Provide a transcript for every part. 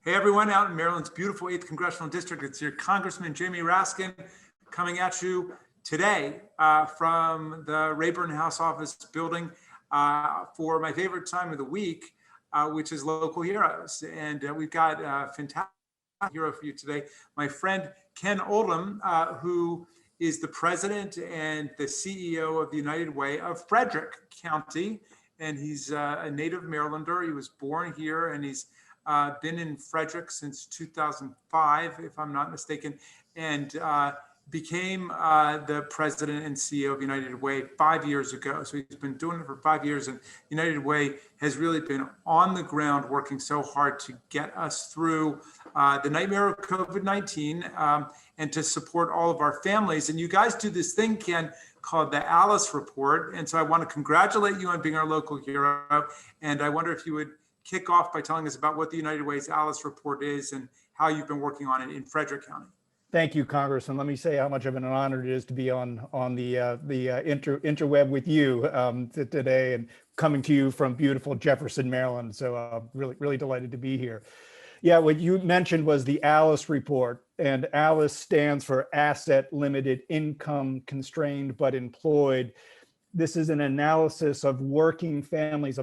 Hey everyone out in Maryland's beautiful 8th Congressional District. It's your Congressman Jamie Raskin coming at you today from the Rayburn House Office building for my favorite time of the week, which is Local Heroes. And we've got a fantastic hero for you today. My friend Ken Oldham, who is the president and the CEO of the United Way of Frederick County. And he's a native Marylander. He was born here and he's been in Frederick since 2005, if I'm not mistaken, and became the president and CEO of United Way 5 years ago. So he's been doing it for 5 years, and United Way has really been on the ground working so hard to get us through the nightmare of COVID-19 and to support all of our families. And you guys do this thing, Ken, called the Alice Report. And so I want to congratulate you on being our local hero. And I wonder if you would kick off by telling us about what the United Way's Alice Report is and how you've been working on it in Frederick County. Thank you, Congressman. Let me say how much of an honor it is to be on the interweb with you today and coming to you from beautiful Jefferson, Maryland. So really delighted to be here. Yeah, what you mentioned was the ALICE report, and ALICE stands for Asset Limited Income Constrained but Employed. This is an analysis of working families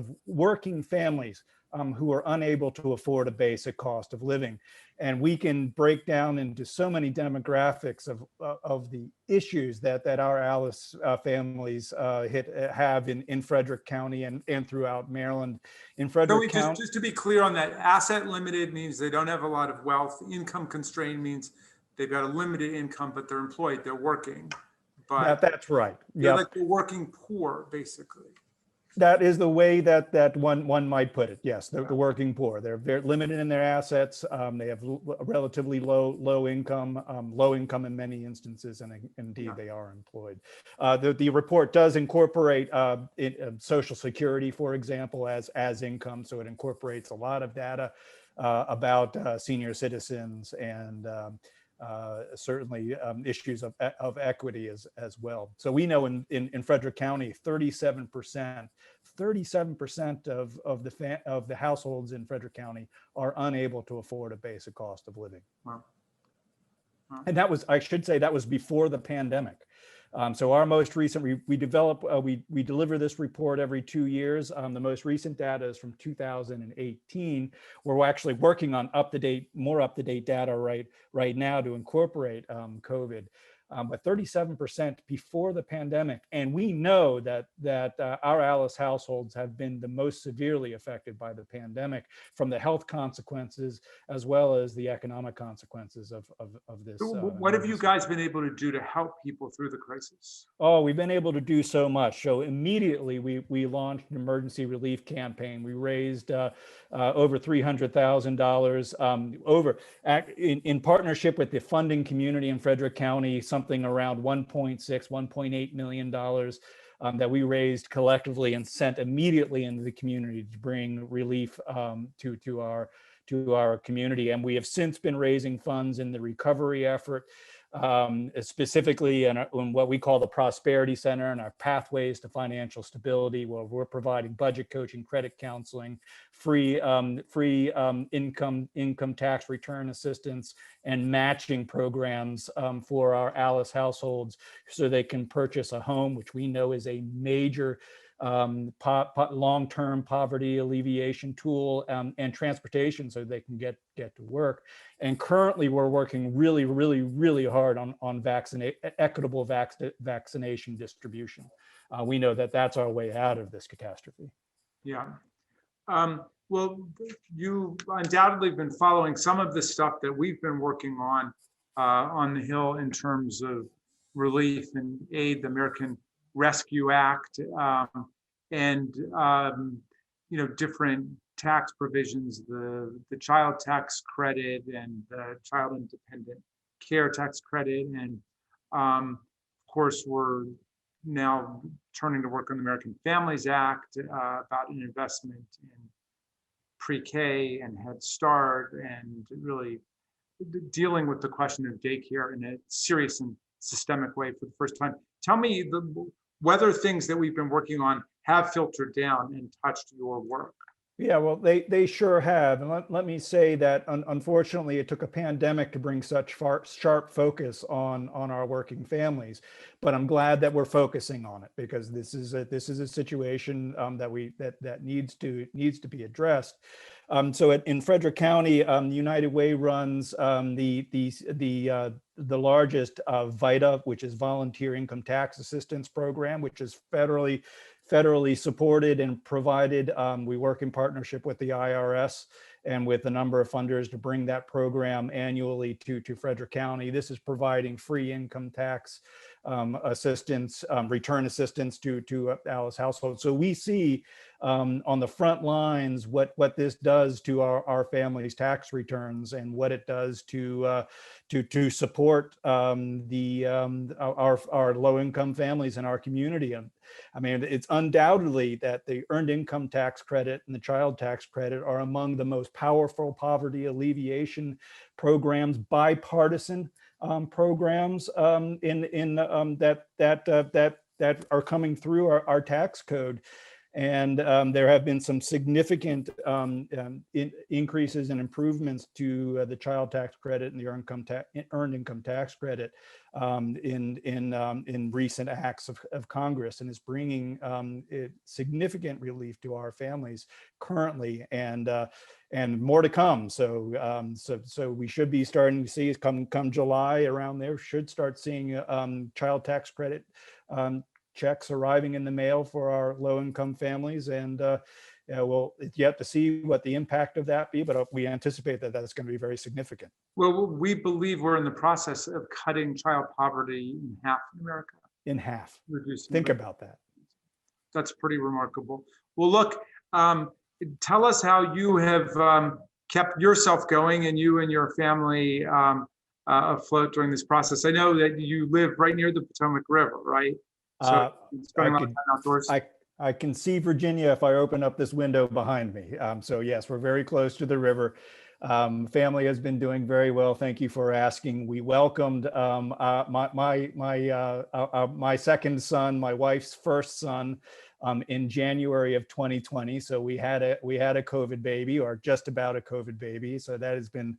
who are unable to afford a basic cost of living. And we can break down into so many demographics of the issues that our ALICE families have in Frederick County and throughout Maryland. In Frederick County, just to be clear on that, asset limited means they don't have a lot of wealth. Income constrained means they've got a limited income, but they're employed, they're working. But that's right. They're like the working poor, basically. That is the way that one might put it. Yes, the working poor. They're very limited in their assets. They have relatively low income in many instances, and indeed they are employed. The report does incorporate Social Security, for example, as income. So it incorporates a lot of data about senior citizens and certainly issues of equity as well. So we know in Frederick County, 37% of the households in Frederick County are unable to afford a basic cost of living. Wow. And that was, I should say, that was before the pandemic. So our most recent, we deliver this report every 2 years. The most recent data is from 2018. We're actually working on more up-to-date data right now to incorporate COVID. But 37% before the pandemic, and we know that our ALICE households have been the most severely affected by the pandemic, from the health consequences as well as the economic consequences of this. So what have you guys been able to do to help people through the crisis? Oh, we've been able to do so much. So immediately we launched an emergency relief campaign. We raised over $300,000 in partnership with the funding community in Frederick County, something around $1.8 million that we raised collectively and sent immediately into the community to bring relief to our community. And we have since been raising funds in the recovery effort, specifically in what we call the Prosperity Center and our Pathways to Financial Stability, where we're providing budget coaching, credit counseling, free income tax return assistance, and matching programs for our ALICE households so they can purchase a home, which we know is a major long-term poverty alleviation tool, and transportation so they can get to work. And currently we're working really hard on equitable vaccination distribution. We know that that's our way out of this catastrophe. Yeah. Well, you undoubtedly have been following some of the stuff that we've been working on the Hill in terms of relief and aid, the American Rescue Act, and different tax provisions, the child tax credit and the child independent care tax credit, and of course we're now turning to work on the American Families Act about an investment in pre-K and Head Start, and really dealing with the question of daycare in a serious and systemic way for the first time. Tell me whether things that we've been working on have filtered down and touched your work. Yeah, well, they sure have. And let me say that unfortunately, it took a pandemic to bring such sharp focus on our working families. But I'm glad that we're focusing on it, because this is a situation that needs to be addressed. So in Frederick County, United Way runs the largest VITA, which is Volunteer Income Tax Assistance Program, which is federally supported and provided. We work in partnership with the IRS and with a number of funders to bring that program annually to Frederick County. This is providing free income tax assistance, return assistance to Alice households. So we see on the front lines what this does to our families' tax returns, and what it does to support our low-income families in our community. And I mean, it's undoubtedly that the earned income tax credit and the child tax credit are among the most powerful poverty alleviation programs, bipartisan programs that are coming through our tax code. And there have been some significant increases and improvements to the child tax credit and the earned income tax credit in recent acts of Congress, and is bringing significant relief to our families currently, and more to come. So we should be starting to see, come July, around there, should start seeing child tax credit checks arriving in the mail for our low-income families. And we'll yet to see what the impact of that be, but we anticipate that that's going to be very significant. Well, we believe we're in the process of cutting child poverty in half in America. In half. Reducing. Think about that. That's pretty remarkable. Well, look, tell us how you have kept yourself going, and you and your family afloat during this process. I know that you live right near the Potomac River, right? So spending a lot of time outdoors. I can see Virginia if I open up this window behind me. So yes, we're very close to the river. Family has been doing very well. Thank you for asking. We welcomed my second son, my wife's first son, in January of 2020. So we had a COVID baby, or just about a COVID baby. So that has been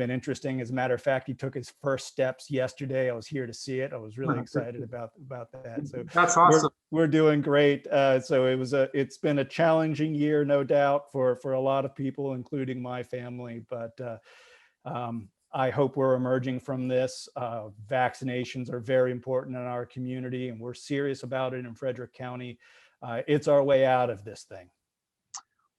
interesting. As a matter of fact, he took his first steps yesterday. I was here to see it. I was really excited about that. So that's awesome. We're doing great. So it's been a challenging year, no doubt, for a lot of people, including my family. But I hope we're emerging from this. Vaccinations are very important in our community, and we're serious about it in Frederick County. It's our way out of this thing.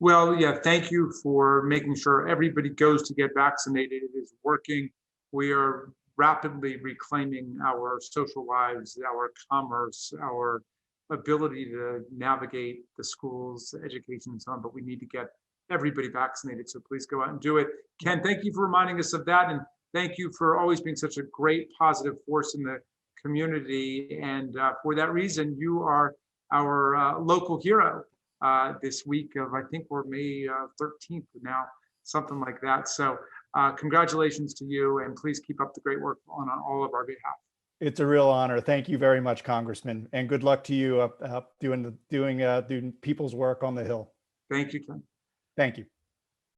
Well, yeah, thank you for making sure everybody goes to get vaccinated. It is working. We are rapidly reclaiming our social lives, our commerce, our ability to navigate the schools, education, and so on, but we need to get everybody vaccinated. So please go out and do it. Ken, thank you for reminding us of that. And thank you for always being such a great positive force in the community. And for that reason, you are our local hero. This week of, I think we're May 13th now, something like that. So congratulations to you, and please keep up the great work on all of our behalf. It's a real honor. Thank you very much, Congressman, and good luck to you doing people's work on the Hill. Thank you, Ken. Thank you.